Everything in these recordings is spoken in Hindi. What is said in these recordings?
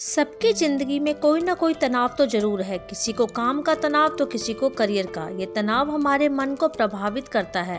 सबकी जिंदगी में कोई ना कोई तनाव तो जरूर है। किसी को काम का तनाव तो किसी को करियर का। ये तनाव हमारे मन को प्रभावित करता है,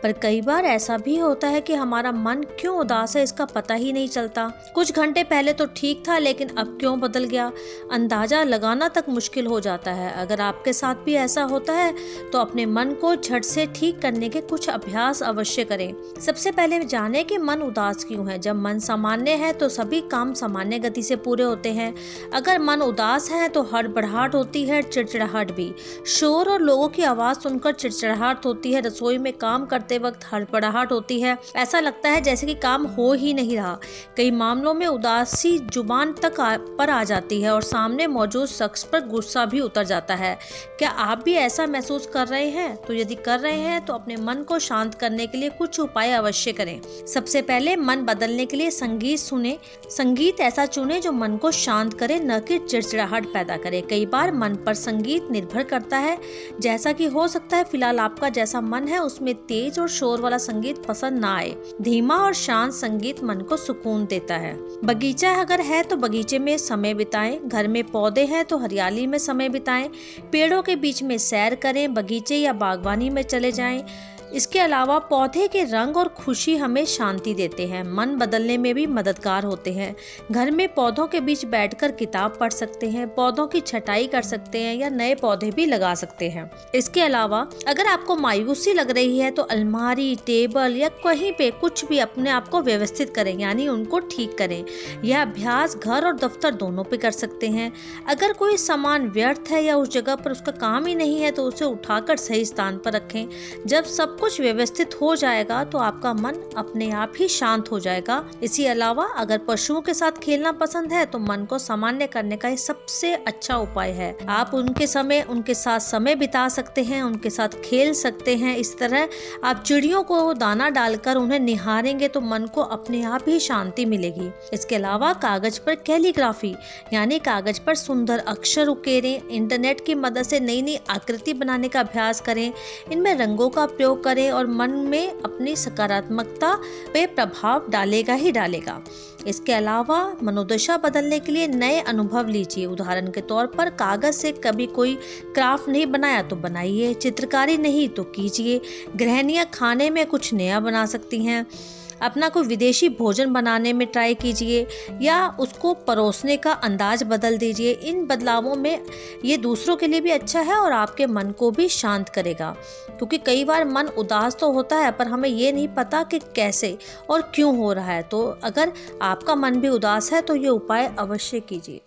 पर कई बार ऐसा भी होता है कि हमारा मन क्यों उदास है इसका पता ही नहीं चलता। कुछ घंटे पहले तो ठीक था, लेकिन अब क्यों बदल गया, अंदाजा लगाना तक मुश्किल हो जाता है। अगर आपके साथ भी ऐसा होता है तो अपने मन को झट से ठीक करने के कुछ अभ्यास अवश्य करें। सबसे पहले जाने कि मन उदास क्यों है। जब मन सामान्य है तो सभी काम सामान्य गति से पूरे होते हैं। अगर मन उदास है तो हड़बड़ाहट होती है, चिड़चिड़ाहट भी। शोर और लोगों की आवाज सुनकर चिड़चिड़ाहट होती है। रसोई में काम करते वक्त हड़बड़ाहट होती है, ऐसा लगता है जैसे कि काम हो ही नहीं रहा। कई मामलों में उदासी जुबान तक पर आ जाती है और सामने मौजूद शख्स पर गुस्सा भी उतर जाता है। क्या आप भी ऐसा महसूस कर रहे हैं? तो यदि कर रहे हैं तो अपने मन को शांत करने के लिए कुछ उपाय अवश्य करें। सबसे पहले मन बदलने के लिए संगीत सुने। संगीत ऐसा चुने जो मन को शांत करे, न कि चिड़चिड़ाहट पैदा करे। कई बार मन पर संगीत निर्भर करता है, जैसा कि हो सकता है फिलहाल आपका जैसा मन है उसमें तेज और शोर वाला संगीत पसंद ना आए। धीमा और शांत संगीत मन को सुकून देता है। बगीचा अगर है तो बगीचे में समय बिताएं। घर में पौधे हैं तो हरियाली में समय बिताएं। पेड़ों के बीच में सैर करें, बगीचे या बागवानी में चले जाएं। इसके अलावा पौधे के रंग और खुशी हमें शांति देते हैं, मन बदलने में भी मददगार होते हैं। घर में पौधों के बीच बैठकर किताब पढ़ सकते हैं, पौधों की छटाई कर सकते हैं या नए पौधे भी लगा सकते हैं। इसके अलावा अगर आपको मायूसी लग रही है तो अलमारी, टेबल या कहीं पे कुछ भी अपने आप को व्यवस्थित करें, यानी उनको ठीक करें। यह अभ्यास घर और दफ्तर दोनों पे कर सकते हैं। अगर कोई सामान व्यर्थ है या उस जगह पर उसका काम ही नहीं है तो उसे उठाकर सही स्थान पर रखें। जब सब कुछ व्यवस्थित हो जाएगा तो आपका मन अपने आप ही शांत हो जाएगा। इसी अलावा अगर पशुओं के साथ खेलना पसंद है तो मन को सामान्य करने का ये सबसे अच्छा उपाय है। आप उनके साथ समय बिता सकते हैं, उनके साथ खेल सकते हैं। इस तरह आप चिड़ियों को दाना डालकर उन्हें निहारेंगे तो मन को अपने आप ही शांति मिलेगी। इसके अलावा कागज पर कैलीग्राफी यानी कागज पर सुंदर अक्षर उकेरें। इंटरनेट की मदद से नई नई आकृति बनाने का अभ्यास करें। इनमें रंगों का प्रयोग करें और मन में अपनी सकारात्मकता पे प्रभाव डालेगा ही डालेगा। इसके अलावा मनोदशा बदलने के लिए नए अनुभव लीजिए। उदाहरण के तौर पर कागज से कभी कोई क्राफ्ट नहीं बनाया तो बनाइए, चित्रकारी नहीं तो कीजिए। गृहिणियां खाने में कुछ नया बना सकती हैं। अपना कोई विदेशी भोजन बनाने में ट्राई कीजिए या उसको परोसने का अंदाज बदल दीजिए। इन बदलावों में ये दूसरों के लिए भी अच्छा है और आपके मन को भी शांत करेगा, क्योंकि कई बार मन उदास तो होता है पर हमें ये नहीं पता कि कैसे और क्यों हो रहा है। तो अगर आपका मन भी उदास है तो ये उपाय अवश्य कीजिए।